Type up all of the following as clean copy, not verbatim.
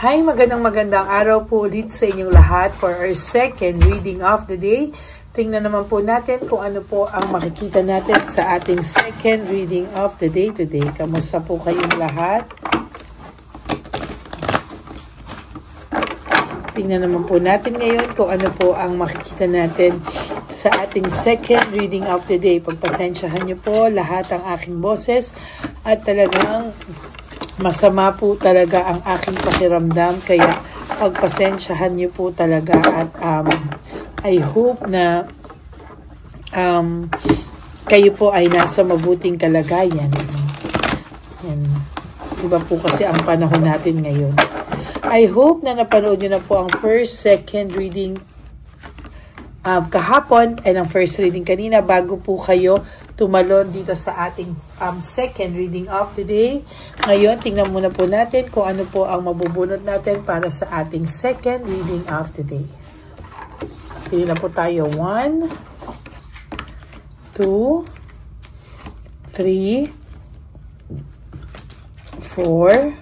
Hi, magandang araw po ulit sa inyong lahat for our second reading of the day. Tingnan naman po natin kung ano po ang makikita natin sa ating second reading of the day today. Kamusta po kayong lahat? Tingnan naman po natin ngayon kung ano po ang makikita natin sa ating second reading of the day. Pagpasensyahan niyo po lahat ang aking boses at talagang masama po talaga ang aking pakiramdam, kaya pagpasensyahan niyo po talaga at I hope na kayo po ay nasa mabuting kalagayan. Yan. Diba po kasi ang panahon natin ngayon. I hope na napanood niyo na po ang first, second reading kahapon and ang first reading kanina bago po kayo tumalon dito sa ating second reading of the day. Ngayon, tingnan muna po natin kung ano po ang mabubunot natin para sa ating second reading of the day. Pili na po tayo. 1, 2, 3, 4,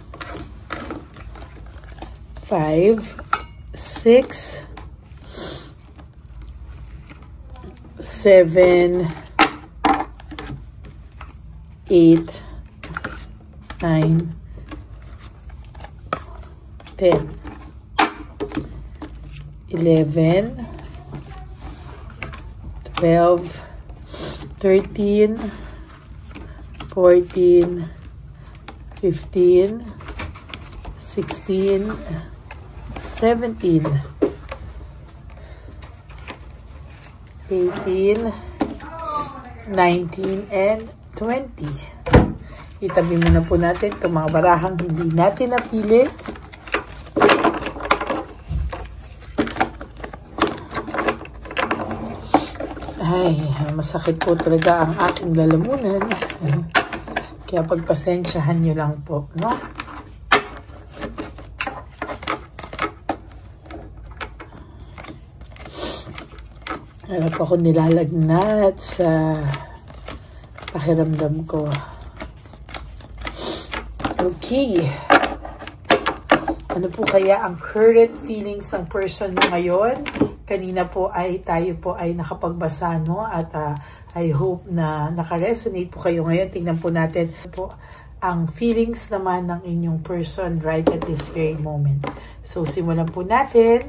5, 6, 7, 8, 9, 10, 11, 12, 13, 14, 15, 16, 17, 18, 19, and 20. Itabi muna po natin itong mga barahang hindi natin napili. Ay, masakit po talaga ang aking lalamunan. Kaya pagpasensyahan nyo lang po, no? Harap ako nilalagnat sa pakiramdam ko. Okay. Ano po kaya ang current feelings ng person mo ngayon? Kanina po ay tayo po ay nakapagbasa, no? At I hope na naka-resonate po kayo ngayon. Tingnan po natin po ang feelings naman ng inyong person right at this very moment. So, simulan po natin.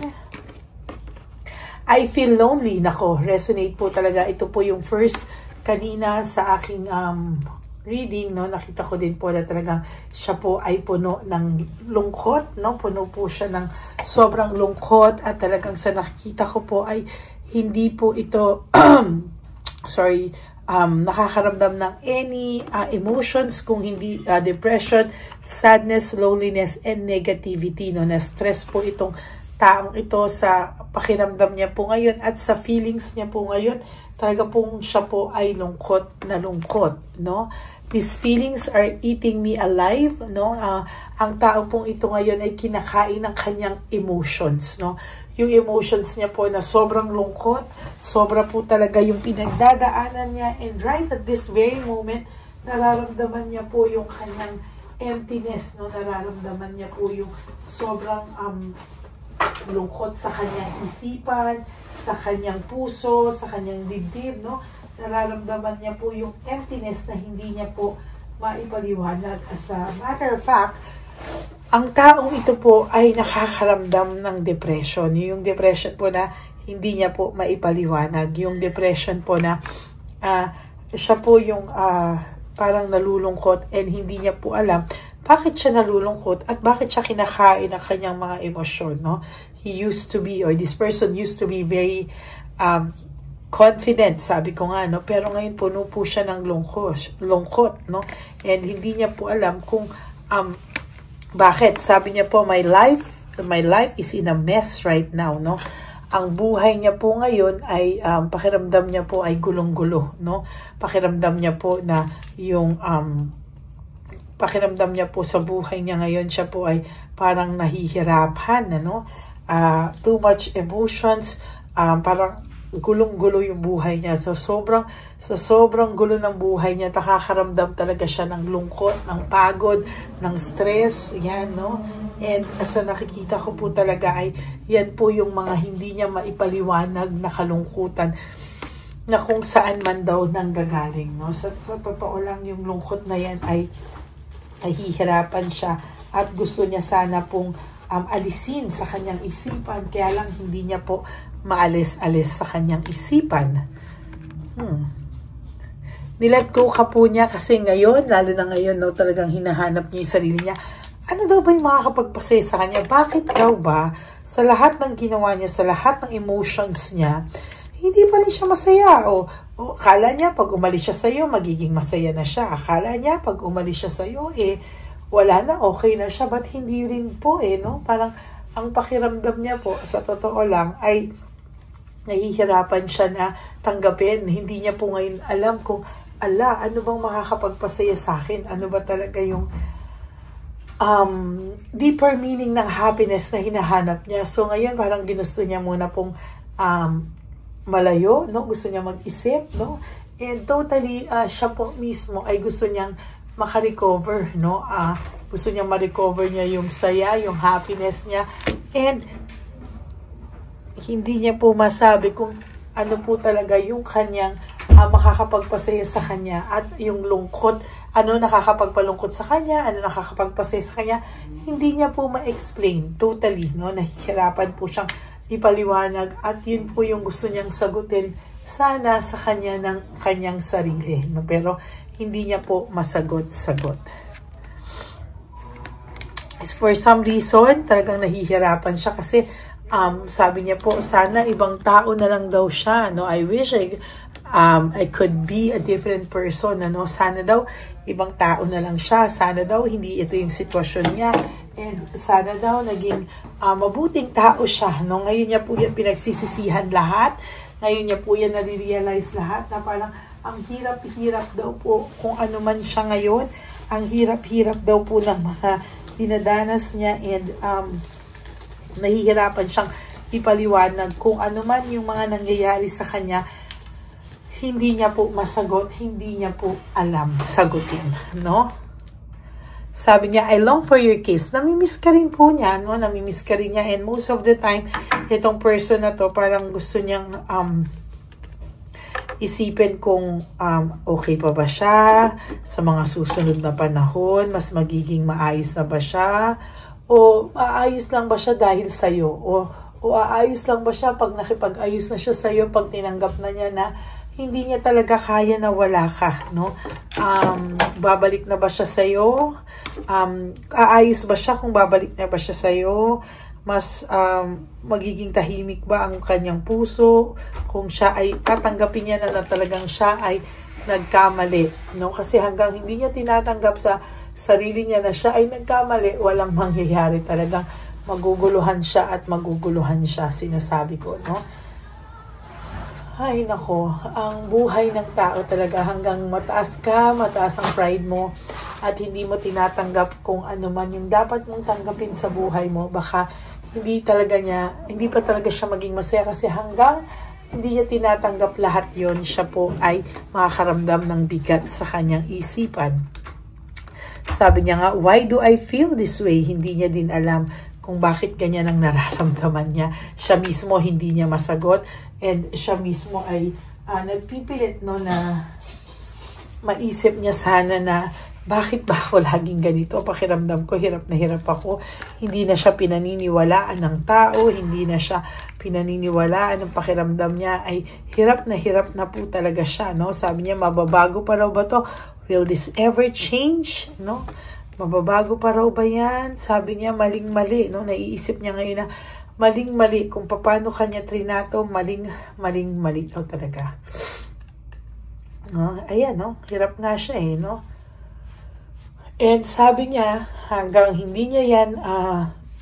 I feel lonely. Nako, resonate po talaga. Ito po yung first kanina sa aking reading, no, nakita ko din po na talagang siya po ay puno ng lungkot, no, puno po siya ng sobrang lungkot at talagang sa nakikita ko po ay hindi po ito nakakaramdam ng any emotions kung hindi depression, sadness, loneliness, and negativity, no, na stress po itong taong ito sa pakiramdam niya po ngayon at sa feelings niya po ngayon. Talaga pong siya po ay lungkot na lungkot, no? These feelings are eating me alive, no? Ang tao pong ito ngayon ay kinakain ng kanyang emotions, no? Yung emotions niya po na sobrang lungkot, sobra po talaga yung pinagdadaanan niya, and right at this very moment, nararamdaman niya po yung kanyang emptiness, no? Nararamdaman niya po yung sobrang lungkot sa kanyang isipan, sa kanyang puso, sa kanyang dibdib, no? Nararamdaman niya po yung emptiness na hindi niya po maipaliwanag. As a matter of fact, ang taong ito po ay nakakaramdam ng depression. Yung depression po na hindi niya po maipaliwanag. Yung depression po na siya po yung parang nalulungkot and hindi niya po alam bakit siya nalulungkot at bakit siya kinakain ng kanyang mga emosyon, no? He used to be, or this person used to be very confident, sabi ko nga, no? Pero ngayon puno po siya ng lungkot, no? And hindi niya po alam kung bakit. Sabi niya po, my life is in a mess right now, no? Ang buhay niya po ngayon ay pakiramdam niya po ay gulong-gulo, no? Pakiramdam niya po na yung pakiramdam niya po sa buhay niya ngayon, siya po ay parang nahihirapan, ano? Too much emotions, parang gulong-gulo yung buhay niya. So, sobrang gulo ng buhay niya, nakakaramdam talaga siya ng lungkot, ng pagod, ng stress, yan, no? And sa nakikita ko po talaga ay yan po yung mga hindi niya maipaliwanag na kalungkutan na kung saan man daw nanggagaling. No? Sa totoo lang, yung lungkot na yan ay hihirapan siya at gusto niya sana pong alisin sa kanyang isipan, kaya lang hindi niya po maalis-alis sa kanyang isipan. Nilet go ka po niya kasi ngayon, lalo na ngayon, no, talagang hinahanap niya yung sarili niya. Ano daw ba yung makakapagpasaya sa kanya? Bakit daw ba sa lahat ng ginawa niya, sa lahat ng emotions niya, hindi pa rin siya masaya? O akala niya pag umalis siya sa'yo, magiging masaya na siya. Akala niya pag umalis siya sa'yo, wala na, okay na siya. But hindi rin po no? Parang ang pakiramdam niya po, sa totoo lang, ay nahihirapan siya na tanggapin. Hindi niya po ngayon alam kung, ano bang makakapagpasaya sa akin? Ano ba talaga yung deeper meaning ng happiness na hinahanap niya? So ngayon parang ginusto niya muna pong malayo, no? Gusto niya mag-isip, no? And totally, siya po mismo ay gusto niyang makarecover, no? Gusto niyang ma-recover niya yung saya, yung happiness niya. And hindi niya po masabi kung ano po talaga yung kanyang makakapagpasaya sa kanya at yung lungkot, ano nakakapagpalungkot sa kanya, ano nakakapagpasaya sa kanya, hindi niya po ma-explain totally, no? Nahihirapan po siyang ipaliwanag at yun po yung gusto niyang sagutin sana sa kanya ng kanyang sarili, no? Pero hindi niya po masagot-sagot. For some reason, talagang nahihirapan siya kasi sabi niya po, sana ibang tao na lang daw siya, no? I wish I could be a different person, ano? Sana daw ibang tao na lang siya, sana daw hindi ito yung sitwasyon niya, and sana daw naging mabuting tao siya, no? Ngayon niya po yan pinagsisisihan lahat, ngayon niya po yan nare-realize lahat na parang ang hirap-hirap daw po kung ano man siya ngayon, ang hirap-hirap daw po ng mga dinadanas niya, and nahihirapan siyang ipaliwanag kung ano man yung mga nangyayari sa kanya, hindi niya po masagot, hindi niya po alam sagutin, no? Sabi niya, I long for your kiss. Namimiss ka rin po niya, no? Namimiss ka rin niya, and most of the time, itong person na to, parang gusto niyang isipin kung okay pa ba siya sa mga susunod na panahon, mas magiging maayos na ba siya, o aayos lang ba siya dahil sa'yo, o aayos lang ba siya pag nakipag-ayos na siya sa'yo, pag tinanggap na niya na hindi niya talaga kaya na wala ka, no? Babalik na ba siya sa'yo? Aayos ba siya kung babalik na ba siya sa'yo? Mas magiging tahimik ba ang kanyang puso kung siya ay tatanggapin niya na talagang siya ay nagkamali, no? Kasi hanggang hindi niya tinatanggap sa sarili niya na siya ay nagkamali, walang mangyayari, talagang maguguluhan siya at maguguluhan siya, sinasabi ko, no? Ay nako, ang buhay ng tao talaga, hanggang mataas ka, mataas ang pride mo at hindi mo tinatanggap kung ano man yung dapat mong tanggapin sa buhay mo, baka hindi pa talaga siya maging masaya, kasi hanggang hindi niya tinatanggap lahat yon, siya po ay makakaramdam ng bigat sa kanyang isipan. Sabi niya nga, why do I feel this way? Hindi niya din alam kung bakit ganyan ang nararamdaman niya. Siya mismo hindi niya masagot, and siya mismo ay nagpipilit, no, na maisip niya sana na bakit ba ako laging ganito? Pakiramdam ko, hirap na hirap ako. Hindi na siya pinaniniwalaan ng tao, hindi na siya pinaniniwalaan ng pakiramdam niya, ay hirap na po talaga siya, no? Sabi niya, mababago pa raw ba to? Will this ever change? No? Mababago pa raw ba yan? Sabi niya, maling-mali, no? Naiisip niya ngayon na maling-mali kung paano kanya trinato, maling-mali daw talaga. No? Ayan, no? Hirap nga siya, no? And sabi niya, hanggang hindi niya yan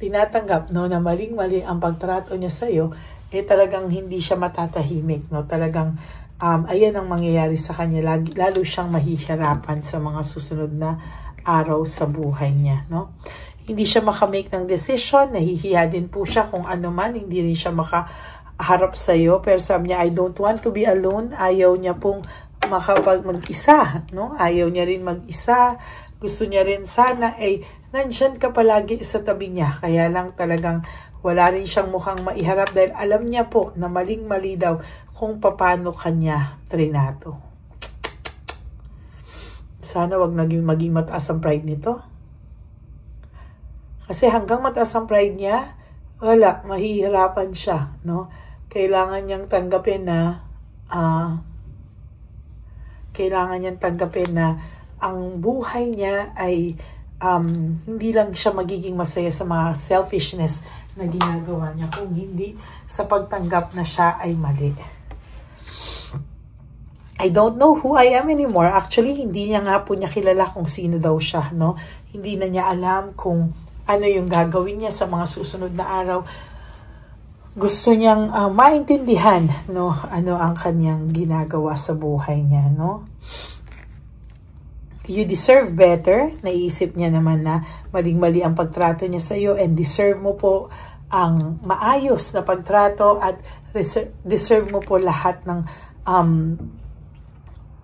tinatanggap, no, na maling-mali ang pagtrato niya sa'yo, talagang hindi siya matatahimik, no? Talagang ayan ang mangyayari sa kanya, lalo siyang mahihirapan sa mga susunod na araw sa buhay niya, no? Hindi siya makamake ng decision, nahihiya din po siya kung ano man, hindi rin siya makaharap sa'yo, pero sabi niya, I don't want to be alone. Ayaw niya pong mag-isa, no? Ayaw niya rin mag-isa. Gusto niya rin sana ay nandyan ka palagi sa tabi niya. Kaya lang talagang wala rin siyang mukhang maiharap dahil alam niya po na maling-mali daw kung paano kanya trinato. Sana wag maging mataas ang pride nito. Kasi hanggang mataas ang pride niya, wala, mahihirapan siya, no? Kailangan niyang tanggapin na ang buhay niya ay hindi lang siya magiging masaya sa mga selfishness na ginagawa niya, kung hindi sa pagtanggap na siya ay mali. I don't know who I am anymore. Actually, hindi niya nga po niya kilala kung sino daw siya, no? Hindi na niya alam kung ano yung gagawin niya sa mga susunod na araw. Gusto niyang maintindihan, no, ano ang kanyang ginagawa sa buhay niya, no? You deserve better. Naisip niya naman na maling-mali ang pagtrato niya sa iyo, and deserve mo po ang maayos na pagtrato, at deserve mo po lahat ng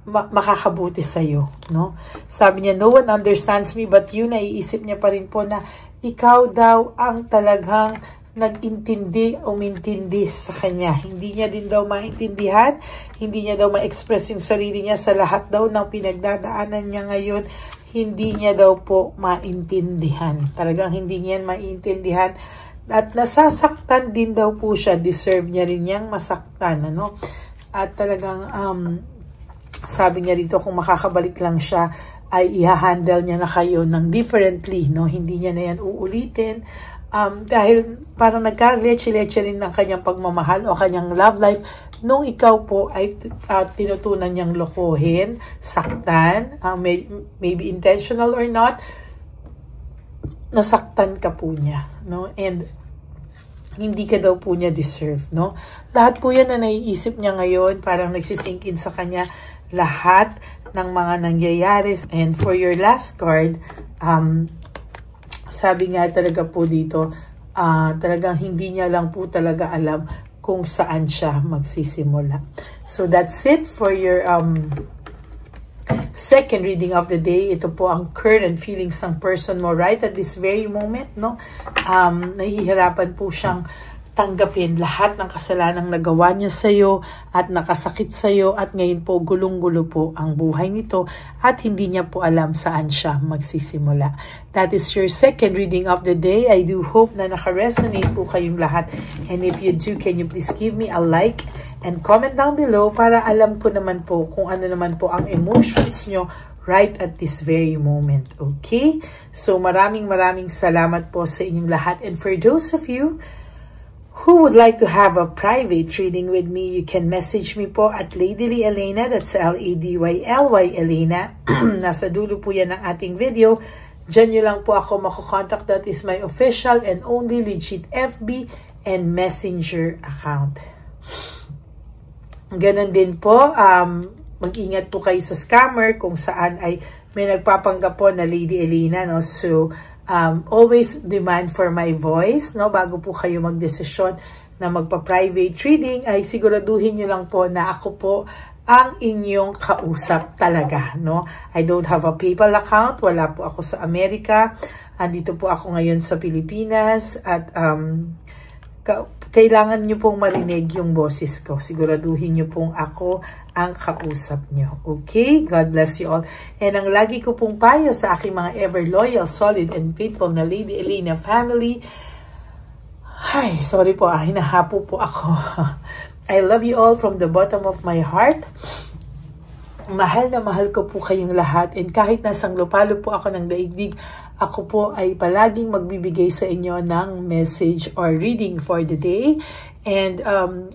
makakabuti sa iyo, no? Sabi niya, no one understands me but you. Naiisip niya pa rin po na ikaw daw ang talagang umintindi sa kanya. Hindi niya din daw maintindihan, hindi niya daw ma-express yung sarili niya sa lahat daw ng pinagdadaanan niya ngayon. Hindi niya daw po maintindihan. Talagang hindi niya maintindihan. At nasasaktan din daw po siya. Deserve niya rin niyang masaktan, ano? At talagang sabi niya rito, kung makakabalik lang siya, ay i-handle niya na kayo ng differently, no? Hindi niya na yan uulitin. Dahil parang nagka-leche-leche rin ng kanyang pagmamahal o kanyang love life nung ikaw po ay tinutunan niyang lokohin, saktan, maybe intentional or not, nasaktan ka po niya, no? And hindi ka daw po niya deserve, no? Lahat po yan na naiisip niya ngayon, parang nagsisink in sa kanya lahat ng mga nangyayari. And for your last card, sabi nga talaga po dito, talagang hindi niya lang po talaga alam kung saan siya magsisimula. So that's it for your second reading of the day. Ito po ang current feelings ng person mo right at this very moment, no? Nahihirapan po siyang tanggapin lahat ng kasalanang nagawa niya sa iyo at nakasakit sa iyo, at ngayon po gulong-gulo po ang buhay nito at hindi niya po alam saan siya magsisimula. That is your second reading of the day. I do hope na naka-resonate po kayong lahat, and if you do, can you please give me a like and comment down below para alam ko naman po kung ano naman po ang emotions nyo right at this very moment. Okay? So maraming salamat po sa inyong lahat, and for those of you who would like to have a private reading with me, you can message me po at Ladyly Elena. That's LADYLY Elena. Nasa dulo po yan ng ating video. Diyan nyo lang po ako makokontact. That is my official and only legit FB and Messenger account. Ganon din po, mag-ingat po kayo sa scammer kung saan ay may nagpapanggap po na Lady Elena, no? So, always demand for my voice, no? Bago po kayo magdesisyon na magpa-private reading, ay siguraduhin nyo lang po na ako po ang inyong kausap talaga, no? I don't have a PayPal account, wala po ako sa Amerika, andito po ako ngayon sa Pilipinas, at kailangan nyo pong marinig yung boses ko. Siguraduhin nyo pong ako ang kausap nyo. Okay? God bless you all. And ang lagi ko pong payo sa aking mga ever loyal, solid, and faithful na Lady Elena family. Ay, sorry po, hinahapo po ako. I love you all from the bottom of my heart. Mahal na mahal ko po kayong lahat, and kahit nasang lupalo po ako ng daigdig, ako po ay palaging magbibigay sa inyo ng message or reading for the day. And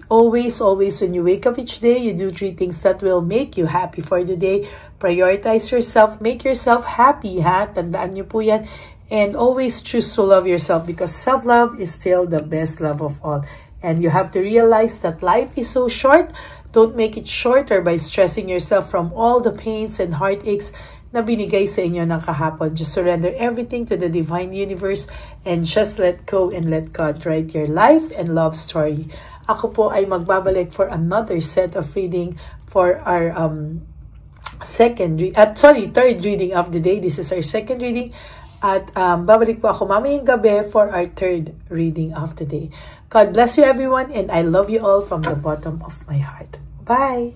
always when you wake up each day, you do 3 things that will make you happy for the day. Prioritize yourself, make yourself happy, ha? Tandaan nyo po yan. And always choose to love yourself, because self-love is still the best love of all. And you have to realize that life is so short. Don't make it shorter by stressing yourself from all the pains and heartaches na binigay sa inyo ng kahapon. Just surrender everything to the divine universe and just let go and let God write your life and love story. Ako po ay magbabalik for another set of reading for our third reading of the day. This is our second reading. At babalik po ako mamayang gabi for our third reading of the day. God bless you everyone, and I love you all from the bottom of my heart. Bye!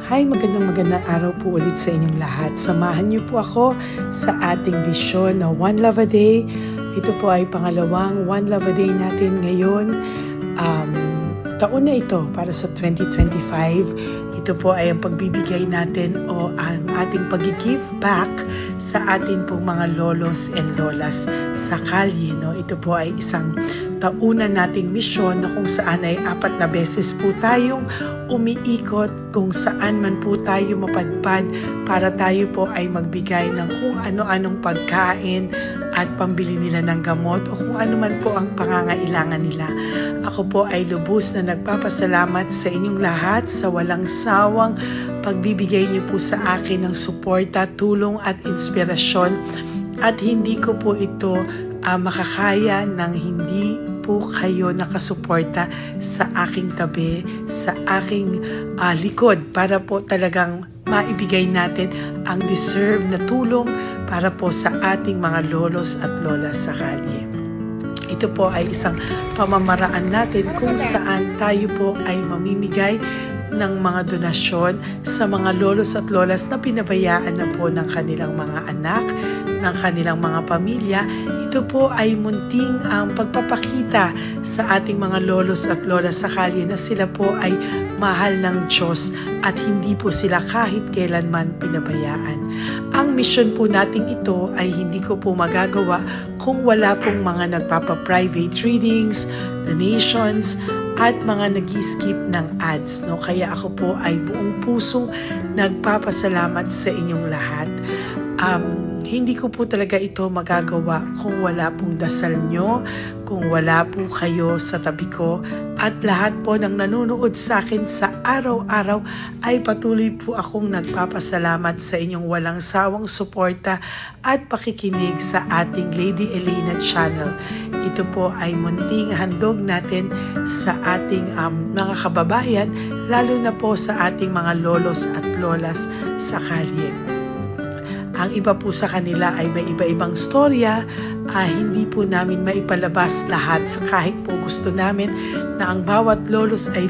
Hi, magandang araw po ulit sa inyong lahat. Samahan niyo po ako sa ating vision na One Love a Day. Ito po ay pangalawang One Love a Day natin ngayon. Taon na ito para sa 2025. Ito po ay ang pagbibigay natin o ang ating pag-give back sa atin pong mga lolos and lolas sa kalye. No? Ito po ay isang taunan nating misyon na kung saan ay 4 na beses po tayong umiikot kung saan man po tayo mapadpad para tayo po ay magbigay ng kung ano-anong pagkain at pambili nila ng gamot o kung ano man po ang pangangailangan nila. Ako po ay lubos na nagpapasalamat sa inyong lahat sa walang sawang pagbibigay niyo po sa akin ng suporta, tulong at inspirasyon, at hindi ko po ito makakaya ng hindi po kayo nakasuporta sa aking tabi, sa aking likod para po talagang maibigay natin ang deserve na tulong para po sa ating mga lolos at lolas sa kalye. Ito po ay isang pamamaraan natin kung saan tayo po ay mamimigay ng mga donasyon sa mga lolos at lolas na pinabayaan na po ng kanilang mga anak, ng kanilang mga pamilya. Ito po ay munting ang pagpapakita sa ating mga lolos at lolas sa kalye na sila po ay mahal ng Diyos at hindi po sila kahit kailanman pinabayaan. Ang mission po nating ito ay hindi ko po magagawa kung wala pong mga nagpapa-private readings, donations, at mga nag-skip ng ads. No? Kaya ako po ay buong pusong nagpapasalamat sa inyong lahat. Hindi ko po talaga ito magagawa kung wala pong dasal nyo, kung wala po kayo sa tabi ko, at lahat po ng nanonood sa akin sa araw-araw ay patuloy po akong nagpapasalamat sa inyong walang sawang suporta at pakikinig sa ating Lady Elena channel. Ito po ay munting handog natin sa ating mga kababayan, lalo na po sa ating mga lolos at lolas sa kalye. Ang iba po sa kanila ay may iba-ibang storya, hindi po namin maipalabas lahat kahit po gusto namin na ang bawat lolos at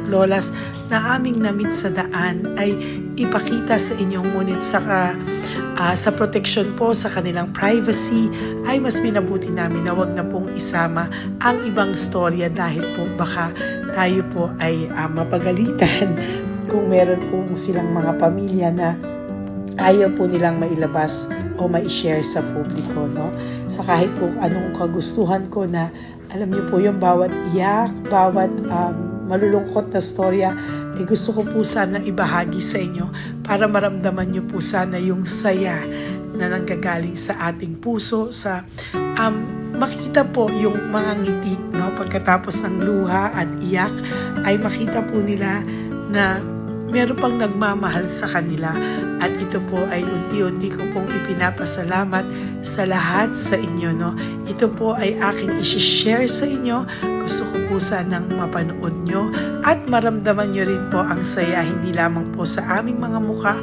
lolas na aming namit sa daan ay ipakita sa inyo, ngunit sa protection po sa kanilang privacy ay mas minabuti namin na wag na pong isama ang ibang storya dahil po baka tayo po ay mapagalitan kung meron po silang mga pamilya na ayaw po nilang mailabas o ma-share sa publiko, no? Sa kahit po anong kagustuhan ko na, alam niyo po yung bawat iyak, bawat malulungkot na storya, gusto ko po sana ibahagi sa inyo para maramdaman niyo po sana yung saya na nanggagaling sa ating puso, sa makita po yung mga ngiti, no? Pagkatapos ng luha at iyak ay makita po nila na meron pang nagmamahal sa kanila, at ito po ay unti-unti ko pong ipinapasalamat sa lahat sa inyo, no? Ito po ay aking isi-share sa inyo. Gusto ko po sanang mapanood nyo at maramdaman nyo rin po ang saya, hindi lamang po sa aming mga muka,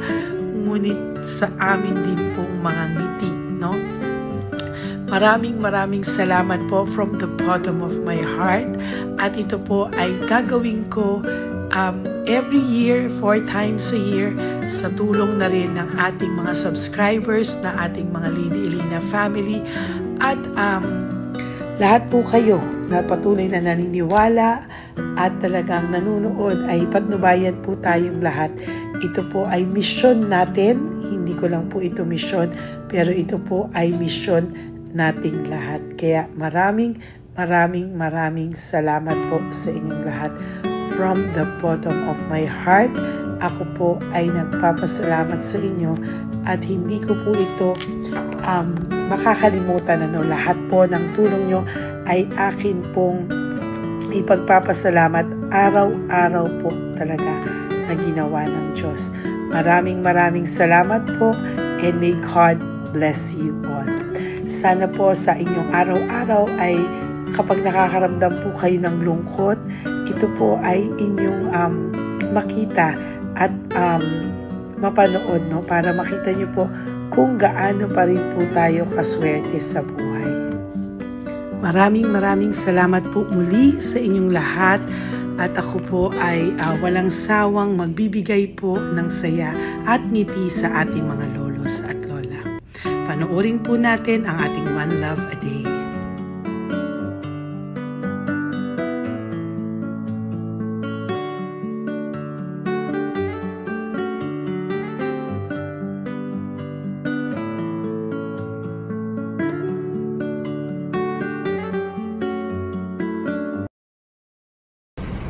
ngunit sa amin din pong mga ngiti, no? Maraming salamat po from the bottom of my heart, at ito po ay gagawin ko every year, 4 times a year, sa tulong na rin ng ating mga subscribers, na ating mga Lady Elena family, at lahat po kayo na patuloy na naniniwala at talagang nanonood, ay patnubayan po tayong lahat. Ito po ay mission natin, hindi ko lang po ito mission, pero ito po ay mission nating lahat. Kaya maraming salamat po sa inyong lahat. From the bottom of my heart, ako po ay nagpapasalamat sa inyo, at hindi ko po ito makakalimutan. Lahat po ng tulong nyo ay akin pong ipagpapasalamat araw-araw po talaga na ginawa ng Diyos. Maraming salamat po, and may God bless you all. Sana po sa inyong araw-araw ay kapag nakakaramdam po kayo ng lungkot, ito po ay inyong makita at mapanood, no? Para makita nyo po kung gaano pa rin po tayo kaswerte sa buhay. Maraming salamat po muli sa inyong lahat. At ako po ay walang sawang magbibigay po ng saya at ngiti sa ating mga lolos at lola. Panoorin po natin ang ating One Love a Day.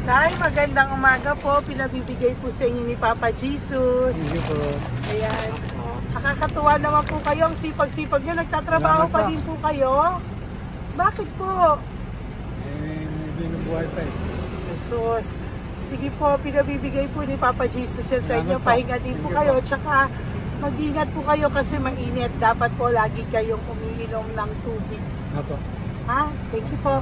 Nay, magandang umaga po. Pinabibigay po sa inyo ni Papa Jesus. Thank you po. Ayan. Nakakatuwa naman po kayo. Ang sipag-sipag nyo. Nagtatrabaho pa din po kayo. Bakit po? May binubuhay pa eh. Jesus. Sige po, pinabibigay po ni Papa Jesus yan sa inyo. Pahinga din po kayo. Tsaka mag-ingat po kayo kasi mainit. Dapat po lagi kayong umiinom ng tubig. Apo. Ha? Thank you po.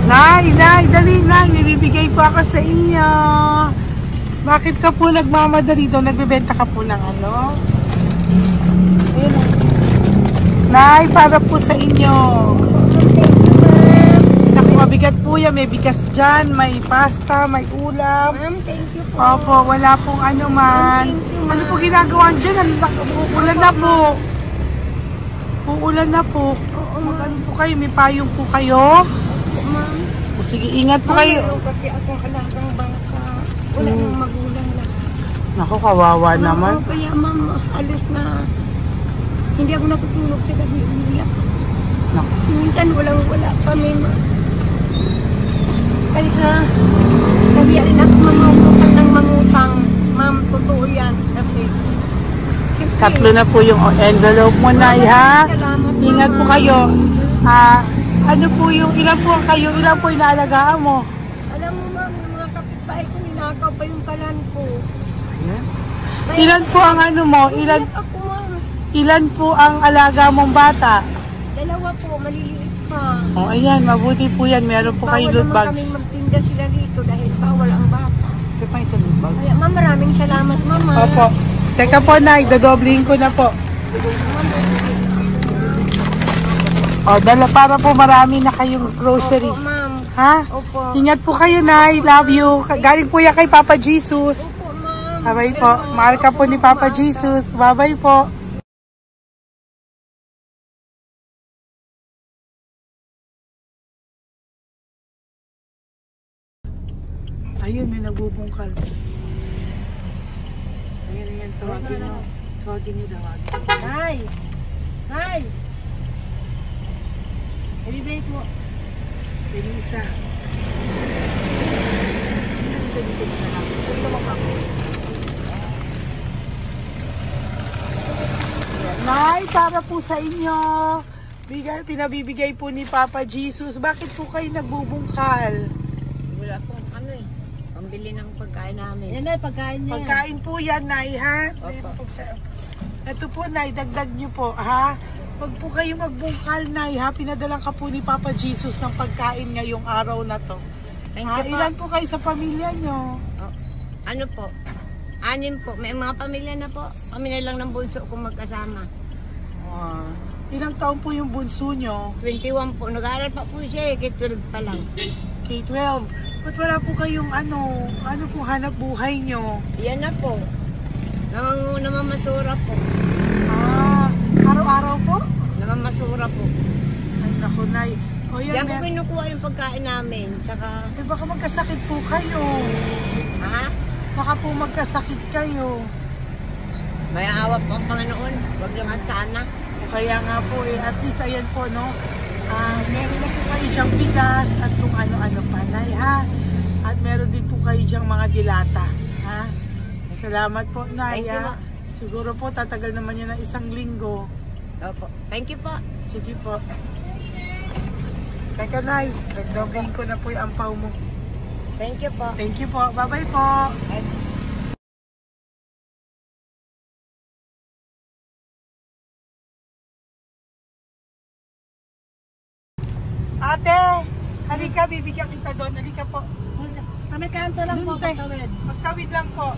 Nay, dali na. Nilibigay po ako sa inyo. Bakit ka po nagmamadali daw? Nagbebenta ka po ng ano? Ayun. Nay, para po sa inyo. Naku, mabigat po yan. May bigas dyan, may pasta, may ulam. Ma'am, thank you po. Opo, wala pong ano man. Ano po ginagawa dyan? Uulan na po. Uulan na po. Mag-ano po kayo? May payong po kayo? Ma'am. O sige, ingat po kayo. Kasi akong alagang bangka. Wala nang magulang na. Naku, kawawa naman. Kaya ma'am, alis na. Hindi ako natutulog sa gabi. Umiyak. Naku. Minsan wala kami. Kaysa, nahiya rin ako mangutang. Ma'am, totoo yan. Kasi, siyempre, Tatlo na po yung envelope mo, Nay, ha? salamat, Ingat po ma'am. kayo. Ano po yung, ilan po kayo, ilan po inaalagaan mo? Alam mo ma'am, yung mga kapitbahay ko, ninakaw pa yung kalan ko. Ilan po ang ano mo? Umiyak ako ma'am. Ilan po ang alaga mong bata? Dalawa po, maliliit pa. O, ayan, mabuti po yan. Meron po kayo loot Bawal naman bags. kaming magtinda sila rito dahil bawal ang bata. Ito pa yung sa loot bag. Kaya ma'am, maraming salamat mama. Opo. Teka po, Nay, dodoblihin ko na po. O, dala para po marami na kayong grocery. Opo ma'am. Ha? Opo. Ingat po kayo, Nay. Love you. Galing po yan kay Papa Jesus. Opo ma'am. Bye-bye po. Mahal ka po ni Papa Jesus. Bye-bye po. Ayun, may nagbubungkal. Ayan, tawagin nyo. Tawagin nyo daw. Hi! Hi! Ibibigay mo. Elisa. Nay, para po sa inyo. Pinabibigay po ni Papa Jesus. Bakit po kayo nagbubungkal? Wala po ano eh. Pambili ng pagkain namin. Yan ay pagkain niya. Pagkain po yan, Nay, ha? Ito po, Nay, dagdag nyo po, ha? Pag po kayo magbungkal, Nay, ha? Pinadalang ka po ni Papa Jesus ng pagkain ngayong araw na to. Thank Ha? you po. Ilan po kayo sa pamilya nyo? Oh, ano po? 6 po. May mga pamilya na po. Kami na lang ng bunso kung magkasama. Ilang taon po yung bunso nyo? 21 po. Nag-aaral pa po siya eh. K-12 pa lang. K-12. Ba't wala po kayong ano po hanap buhay nyo? Yan na po. Namamasura po. Araw-araw po? Namamasura po. Ay, naku, Nay. O yan, Diyan ko kinukuha yung pagkain namin. Saka, baka magkasakit po kayo. ha? Baka po magkasakit kayo. May awa po ang Panginoon. Huwag naman sana. O kaya nga po, at least ayan po, no? Meron na po kayo dyang bigas at kung ano-ano pa, Nay, ha? At meron din po kayo dyang mga dilata, ha? Salamat po, Nay, Thank you, ha? Ma. Siguro po, tatagal naman yun ng 1 linggo. Opo. Thank you po. Sige po. Teka, Nay, nagdobling ko na po yung ampaw mo. Thank you po. Thank you po. Bye-bye po. Ate, halika, bibigyan kita doon. Halika po. Kami kanto lang po, patawid. Magtawid lang po.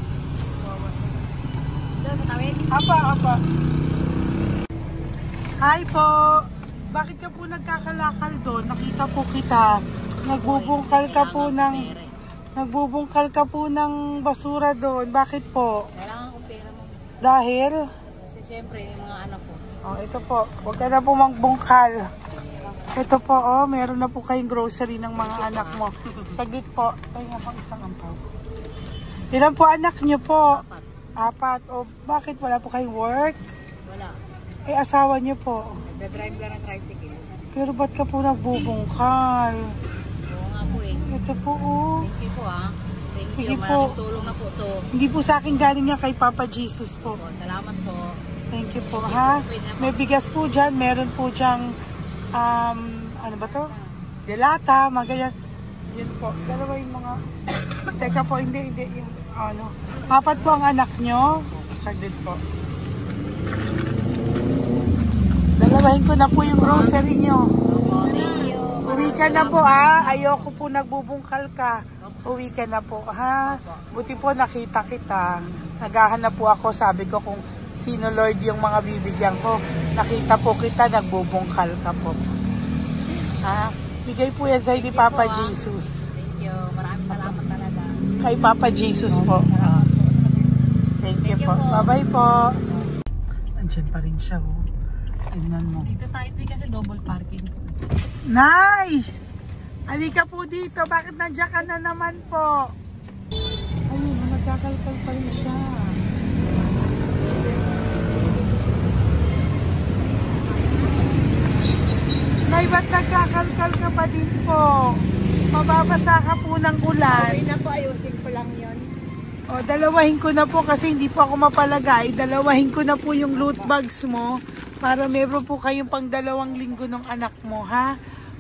Doon, patawid? Apa. Hi po. Bakit ka po nagkakalakal doon? Nakita po kita. Nagbubungkal ka po ng basura doon. Bakit po? Kailangan ko pera mo. Dahil? Kasi syempre, yung mga anak ko. Oh, ito po. Huwag ka na po magbungkal. Ito po, oh, meron na po kayong grocery ng mga anak mo. Saglit po. Ay nga pang isang ampaw. Ilan po anak niyo po? 4. O, bakit wala po kayong work? Wala. Eh, asawa niyo po. Nagdadrive ka ng tricycle. Pero ba't ka po nagbubungkal? Oo nga po eh. Ito po, oh. Thank you po ah. Thank Sige you. po. Maraming tulong na po to. Hindi po sa akin galing yan kay Papa Jesus po. Salamat po. Thank you po, ha? May bigas po dyan. Meron po dyang, ano ba to? Delata, mga ganyan. Yan po. Dalawa yung mga... Teka po, hindi. Yung, ano. 4 po ang anak nyo. Saglit po. Dalawahin ko na po yung grocery nyo. Uwi ka na po, ha? Ayoko po nagbubungkal ka. Uwi ka na po, ha? Buti po nakita kita. Naghahanap po ako, sabi ko kung sino Lord yung mga bibigyan ko. Nakita po kita, nagbubungkal ka po. Ha? Bigay po yan sa'yo ni Papa Jesus. Thank you. Maraming salamat talaga. Kay Papa Jesus po. Thank you po. Bye-bye po. Andyan pa rin siya, oh. Tingnan mo. Dito tayo kasi double parking. Nay! Halika po dito. Bakit nandiyan ka na naman po? Ayun, nagkakalkal pa rin siya. Nay, ba't nagkakalkal ka pa din po? Mababasa ka po ng ulan. Okay na po, ayusin ko lang yun. O, dalawahin ko na po kasi hindi po ako mapalagay. Dalawahin ko na po yung loot bags mo para meron po kayong pang 2 linggo ng anak mo, ha?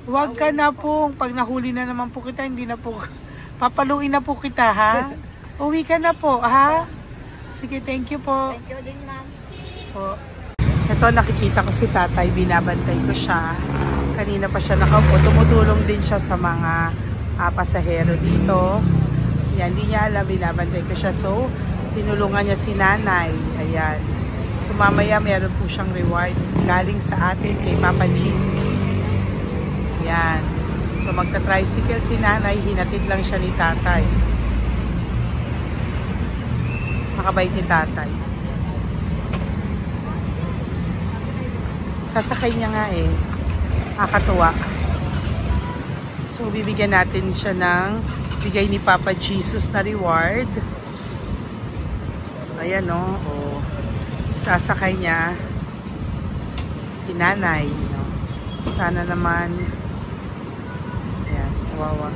Huwag ka na po. Pag nahuli na naman po kita, hindi na po. Papaluin na po kita, ha? Uwi ka na po, ha? Sige, thank you po. Thank you din, ma'am. Po. Ito, nakikita ko si tatay. Binabantay ko siya. Kanina pa siya nakaupo. Tumutulong din siya sa mga pasahero dito. Yan, hindi niya alam. Binabantay ko siya. So, tinulungan niya si nanay. Ayan. So, mamaya meron po siyang rewards galing sa atin kay Papa Jesus. Yan. So, magta-tricycle si nanay. Hinatid lang siya ni tatay. Makabait ni tatay. Sasakay niya nga eh. Nakakatuwa. So, bibigyan natin siya ng bigay ni Papa Jesus na reward. Ayan, no? O, sasakay niya si nanay. No? Sana naman. Ayan, wawa.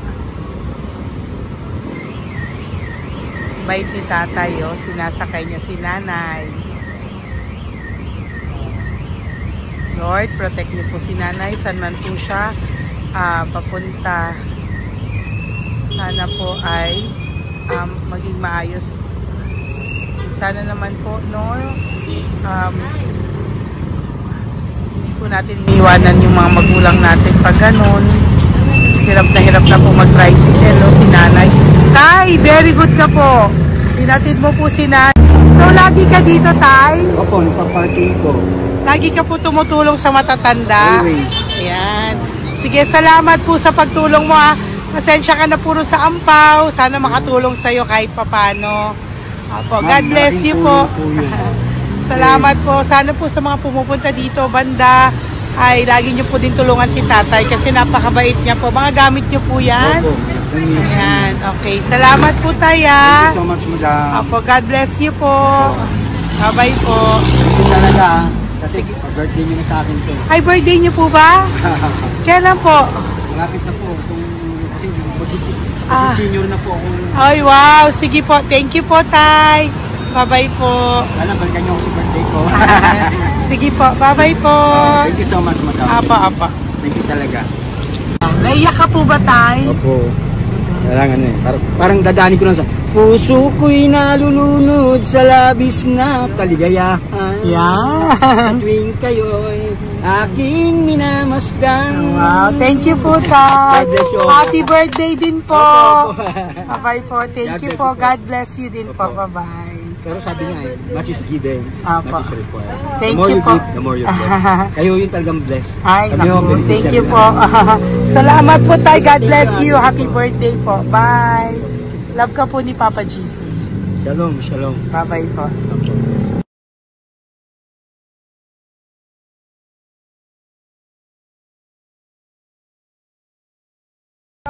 Bait ni tatay, oh. Sinasakay niya si nanay. Lord, protect niyo po si nanay. Saan man po siya papunta. Sana po ay maging maayos. Sana naman po, no? Hindi po natin iiwanan yung mga magulang natin pag ganun. Hirap na po mag-tricycle, no? Si nanay. Tay, very good ka po. Tinatid mo po si nanay. So, lagi ka dito, Tay? Opo, nagpa-parking ko. Lagi ka po tumutulong sa matatanda. Always. Ayan. Sige, salamat po sa pagtulong mo, ha. Pasensya ka na puro sa ampaw. Sana makatulong sa'yo kahit papano. Opo, God bless you po. Salamat po. Sana po sa mga pumupunta dito, banda, ay lagi nyo po din tulungan si tatay kasi napakabait niya po. Mga gamit nyo po yan. Opo. Ayan, okay. Salamat po tayo. Thank you so much, madam. Opo, God bless you po. Bye-bye po. Ito talaga, kasi birthday nyo na sa akin to. Ay, birthday niyo po ba? Kailan po? Malapit na po. Kasi senior na po ako. Ay, wow. Sige po. Thank you po, Tay. Bye-bye po. Alam, balikan nyo ako sa birthday ko. Sige po. Bye-bye po. Thank you so much, madam. Apa. Thank you talaga. Naiyak ka po ba, Tay? Opo. Kailangan eh. Parang dadaanin ko lang sa puso ko'y nalulunod sa labis na kaligayahan. Yan. At tuwing kayo'y aking minamasdan. Wow, thank you po, Tay. God bless you. Happy birthday din po. Opo. Bye-bye po. Thank you po. God bless you din po. Bye-bye. Pero sabi nga much is given, Apo. much is required. Thank the more you you po. give, the more you bless. Kayo yung talagang blessed. Ay, Kami yung naku. Thank beneficiary you na. po. Salamat po, Tay. God bless you. Happy birthday po. Bye. Love ka po ni Papa Jesus. Shalom, shalom. Bye-bye po.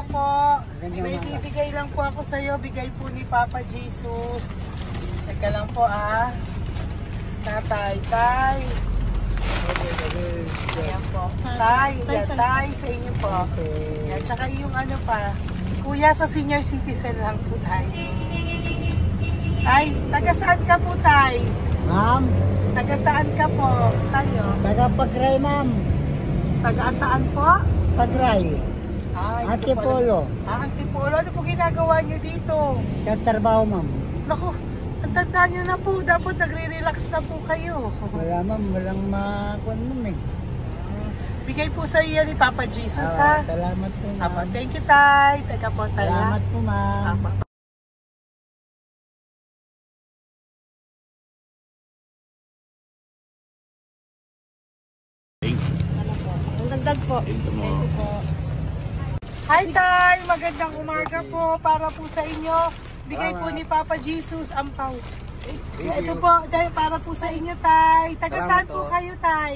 Po, may bibigay lang po ako sa iyo, bigay po ni Papa Jesus. Teka lang po Tatay, Tay. Ayan po. Tay, yan, Tay, sa inyo po. Yan, tsaka yung ano pa, Kuya sa senior citizen lang po, Tay. Tay, taga saan ka po, Tay? Ma'am, Taga saan ka po, Tayo? taga Pagray, ma'am. Taga saan po? Pagray. Ay, Antipolo. Antipolo, ano po ginagawa niyo dito? Nagtrabaho, ma'am. Naku, ang tanda nyo na po. Dapat nagre-relax na po kayo. Wala, ma'am. Walang makuan, ma'am eh. Bigay po sa iyo ni Papa Jesus, ha? Salamat po, Apo, ma'am. thank you, Tay. Teka po, Tay. Salamat po, ma'am. Apo. Ang dagdag po. Thank you po. Hi, Tay! Magandang umaga po para po sa inyo. Bigay po ni Papa Jesus ang pau. Ito po, dahil para po sa inyo, Tay. Taga saan po kayo, Tay?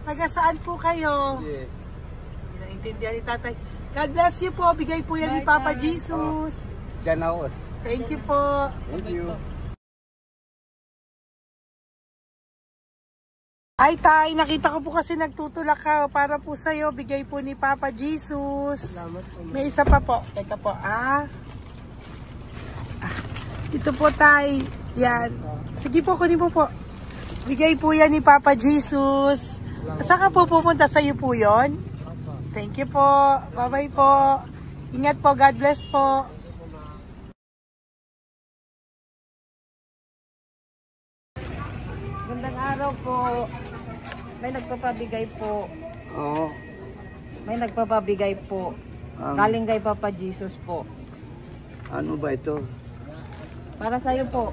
Taga saan po kayo? Hindi naintindihan ni Tatay. God bless you po. Bigay po yan ni Papa Jesus. Diyan ako. Thank you po. Thank you. Ay, Tay, nakita ko po kasi nagtutulak ka para po sa'yo. Bigay po ni Papa Jesus. May isa pa po. Teka po, Ito po, Tay. Yan. Sige po, kunin po po. Bigay po yan ni Papa Jesus. Saan ka po pupunta? Sa'yo po yun? Thank you po. Bye-bye po. Ingat po. God bless po. Magandang araw po. May nagpapabigay po. Oo. May nagpapabigay po. Galing kay Papa Jesus po. Ano ba ito? Para sa iyo po.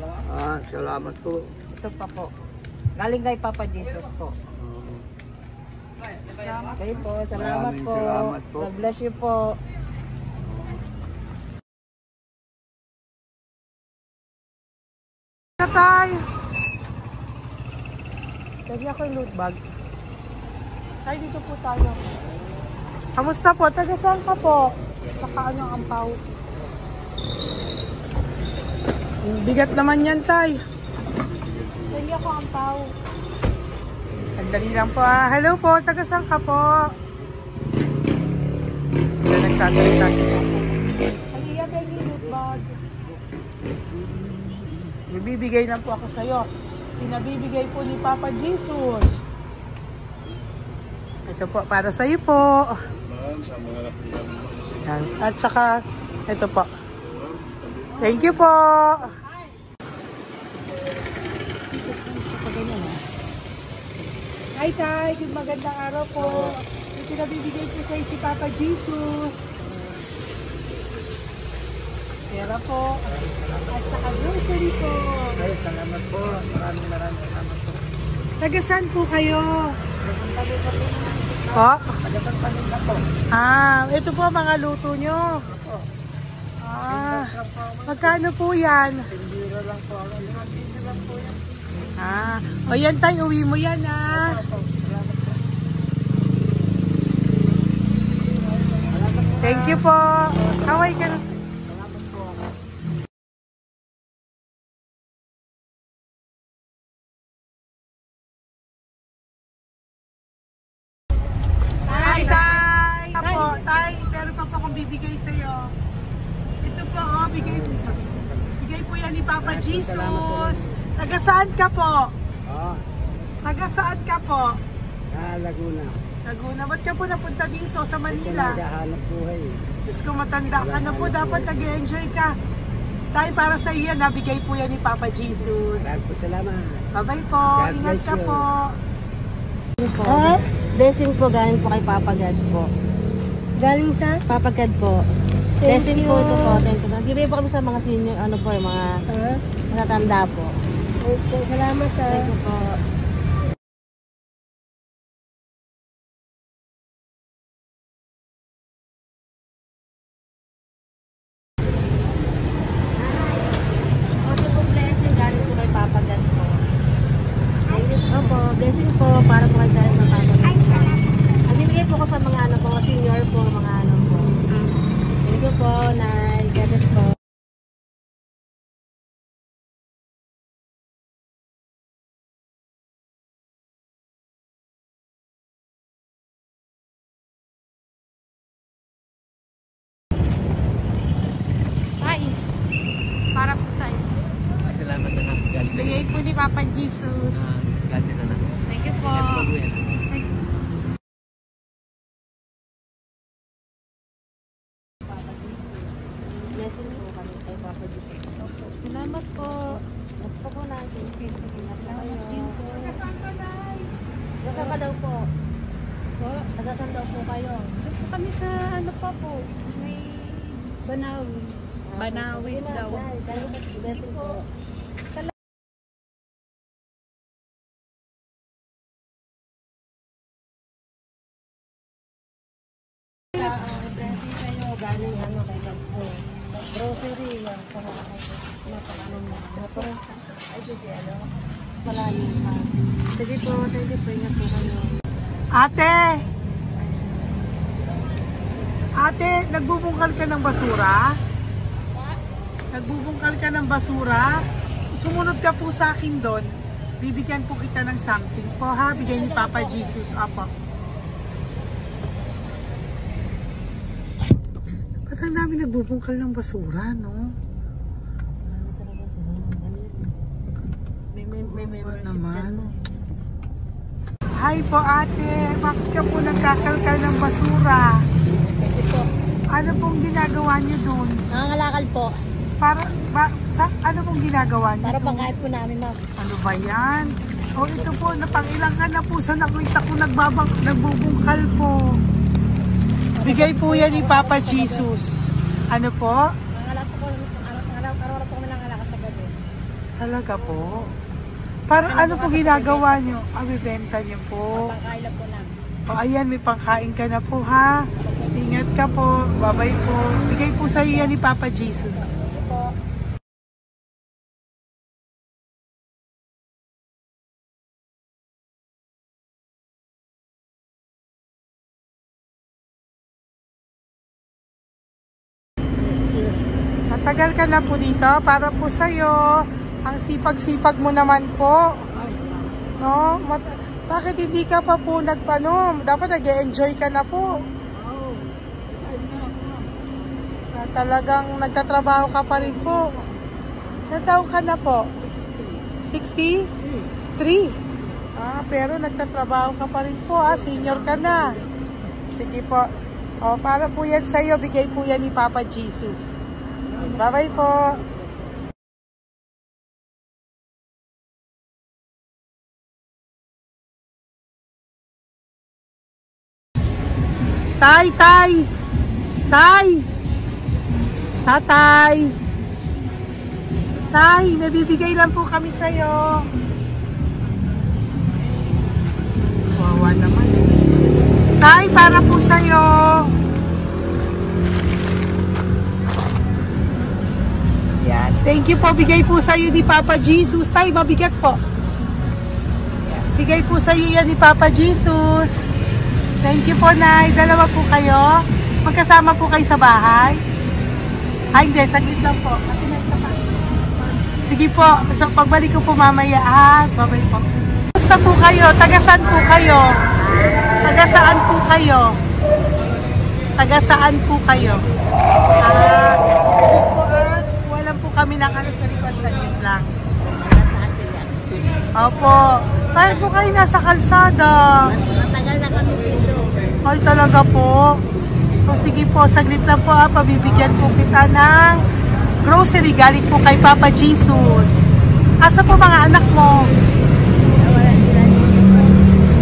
Salamat po. Ito pa po. Galing kay Papa Jesus po. Okay po. Salamat Maraming po. salamat po. God bless you po. Tay! Lagi ako yung loot bag. Tay, dito po tayo. Kamusta po? Taga saan ka po? Saka ano ang ampaw? Bigat naman yan, Tay. Lagi ako ang ampaw. Sandali lang po, Hello po, taga saan ka po? Nagsasalita siya. Halika, Benny, loot bag. Bibigay lang po ako sa'yo. Pinabibigay po ni Papa Jesus. Ito po, para sa'yo po. Yan. At saka, ito po. Thank you po. Hi, Tay. Good magandang araw po. May pinabibigay po sa'yo si Papa Jesus. Pera po. At saka grocery po. Ay, salamat po. Maraming salamat po. Taga saan po kayo? Po? Ito po mga luto nyo. Magkano po yan? O yan, Tay, uwi mo yan, Thank you po. Kaway ka na. Tay, meron pa po akong bibigay sa'yo. Ito po, bigay po yan ni Papa Jesus. Taga saan ka po? Taga saan ka po? Laguna. Laguna. Ba't ka po napunta dito sa Manila? Naghahanap buhay. Diyos ko, matanda ka na po. Dapat nag-enjoy ka. Tay, para sa iyo, nabigay po yan ni Papa Jesus. Maraming salamat. Bye-bye po. God Ingat bless ka you. po. Po. Ha? Blessing po galing po kay Papa God po. Galing sa? Papa God po. Thank Blessing you. po ito po. Thank you. Nagbibigay po kami sa mga senior, ano po, yung mga matatanda po. Okay, salamat ha. Thank you po. Ito po blessing galing po kay Papa God po. Opo, blessing po para po kay galing Papa God. Ay, salamat. Nagbibigay po ko sa mga ano po, senior po, mga ano po. Thank you po, Nay. God bless po. Ay, para po sa'yo. Salamat na lang. Bigay po ni Papa Jesus. God bless na. Thank you po. Blessing po kami kay Papa Jesus. Salamat po. Gusto po natin. Salamat din po. Nasaan ka daw po? Nagasan daw po kayo? Gusto kami sa ano pa po. May Banawi. Banawi daw. Blessing po. Blessing kayo. Galing ano kay Pagpo. Grocery. Yan. Napakanon mo. Ay, kasi ano. Malalim pa. Sige po. Thank you po. Ingat po kayo. Ate! Ate, nagbubungkal ka ng basura? Nagbubungkal ka ng basura? Sumunod ka po sa akin doon. Bibigyan po kita ng something po ha. Bigay ni Papa Jesus. Apo. Ba't ang dami nagbubungkal ng basura, no? Ano naman? Hi po ate. Bakit ka po nagkakalkal ng basura? Ano pong ginagawa niyo doon? Nangangalakal po. Para, ano pong ginagawa niyo? Para doon? pangkait po namin, ma'am. Ano ba yan? O ito po, napangilang ka na po sa nakita ko nagbubungkal po. Bigay po yan ni Papa Jesus. Ano po? Nangangalak po araw-araw po kami nangangalakal sa gabi. Talaga po? Para ano po ginagawa niyo? Bibenta niyo po. Pangkain lang po namin. O ayan, may pangkain ka na po ha. Ingat ka po. Bye-bye po. Bigay po sa iyo yan ni Papa Jesus. Po. Matagal ka na po dito para po sa'yo. Ang sipag-sipag mo naman po. No? Bakit hindi ka pa po nagpano? Dapat nag-e-enjoy ka na po. Na talagang nagtatrabaho ka pa rin po. Ilang taon ka na po? 63? Pero nagtatrabaho ka pa rin po. Senior ka na. Sige po. O, para po yan sa'yo. Bigay po yan ni Papa Jesus. Bye-bye po. Tay! Tatay! Tay, nabibigay lang po kami sa'yo. Wawa naman. Tay, para po sa'yo. Yan. Thank you po. Bigay po sa'yo ni Papa Jesus. Tay, mabigat po. Yan. Bigay po sa'yo yan ni Papa Jesus. Thank you po, Nay. Dalawa po kayo. Magkasama po kayo sa bahay. Hindi. Saglit lang po. Sige po. So, pagbalik ko po mamaya, ha? Bye-bye po. Basta po kayo? Taga-saan po kayo? Taga-saan po kayo? Taga-saan po kayo? Sige po, walang po kami ng ano sa likod. Saglit lang. Opo. Bakit po kayo nasa kalsada? Matagal na kami dito. Ay, talaga po. So, sige po, saglit lang po pabibigyan po kita ng grocery galing po kay Papa Jesus. Asa po mga anak mo? Wala sila dito.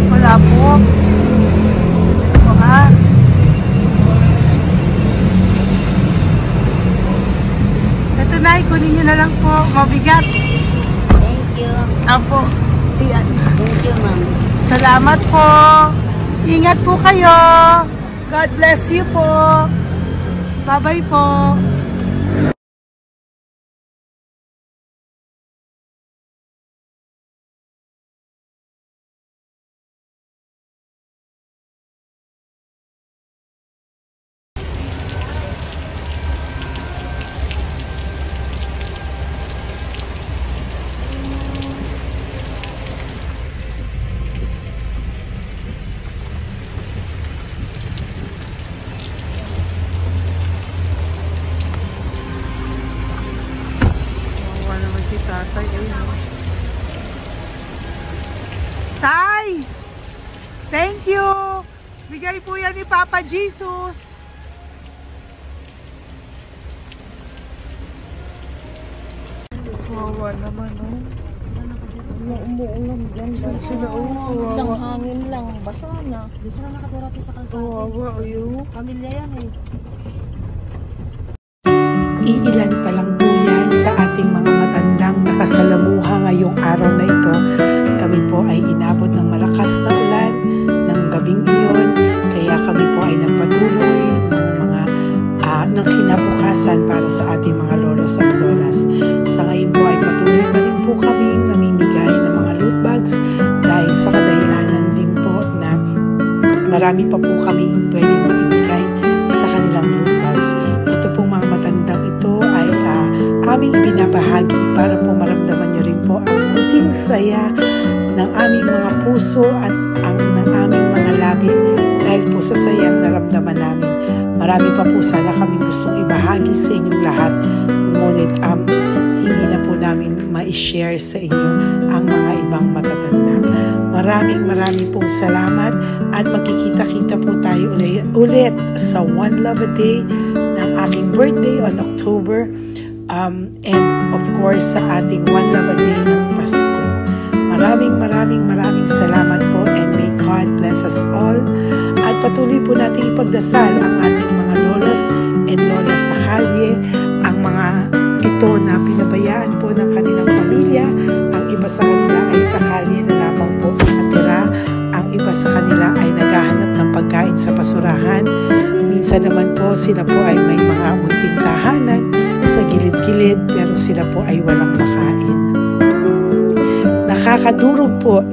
Wala Apo. O ha? Ito na, kunin nyo na lang po. Mabigat. Thank you. Apo. Ayan. Thank you, ma'am. Salamat po. Ingat po kayo. God bless you po. Bye-bye po. Naman si tatay. Tay! Thank you! Bigay po yan ni Papa Jesus. Wawa naman, oh. Umuulan dyan. Saan sila, oh? Isang Wawa. hangin lang. Basa na. Di sila nakatira dito sa kalsada. Wawa, oh. Pamilya yan eh. Iilan pa lang po yan sa ating mga matandang nakasalamuha ngayong araw na ito. Kami po ay inabot ng malakas na ulan ng gabing iyon. Kaya kami po ay nagpatuloy ng kinabukasan para sa ating mga lolos at lolas. Sa ngayon po ay patuloy pa rin po kami namimigay ng mga loot bags dahil sa kadahilanan din po na marami pa po kami pwedeng maibigay sa kanilang loot bags. Ito pong mga matandang ito ay aming ibinabahagi para po maramdaman nyo rin po ang munting saya ng aming mga puso at ng aming mga labi dahil po sa sayang naramdaman namin. Marami pa po sana kaming gustong ibahagi sa inyong lahat, ngunit hindi na po namin ma-share sa inyo ang mga ibang matatanda. Maraming pong salamat at magkikita-kita po tayo ulit sa One Love a Day ng aking birthday on October and of course sa ating One Love a Day ng Pasko. Maraming salamat po and may God bless us all. At patuloy po natin ipagdasal ang ating mga lolos and lolas sa kalye, ang mga ito na pinabayaan po ng kanilang pamilya. Ang iba sa kanila ay sa kalye na lamang po nakatira. Ang iba sa kanila ay naghahanap ng pagkain sa basurahan. Minsan naman po sila po ay may mga munting tahanan sa gilid-gilid pero sila po ay walang makain. Nakakadurog po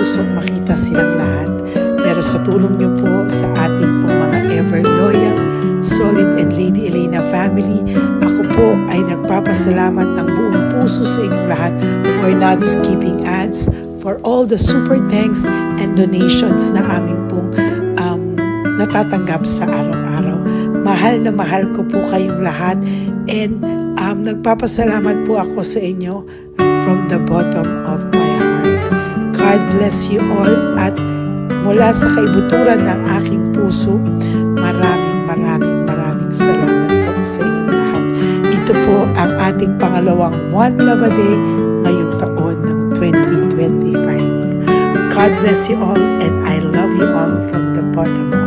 puso makita silang lahat. Pero sa tulong niyo po sa ating pong mga ever loyal, Solid and Lady Elena family, ako po ay nagpapasalamat ng buong puso sa inyong lahat for not skipping ads, for all the super thanks and donations na aming pong natatanggap sa araw-araw. Mahal na mahal ko po kayong lahat, and nagpapasalamat po ako sa inyo from the bottom of my heart. God bless you all, at mula sa kaibuturan ng aking puso, maraming salamat po sa inyong lahat. Ito po ang ating pangalawang One Love a Day ngayong taon ng 2025. God bless you all, and I love you all from the bottom of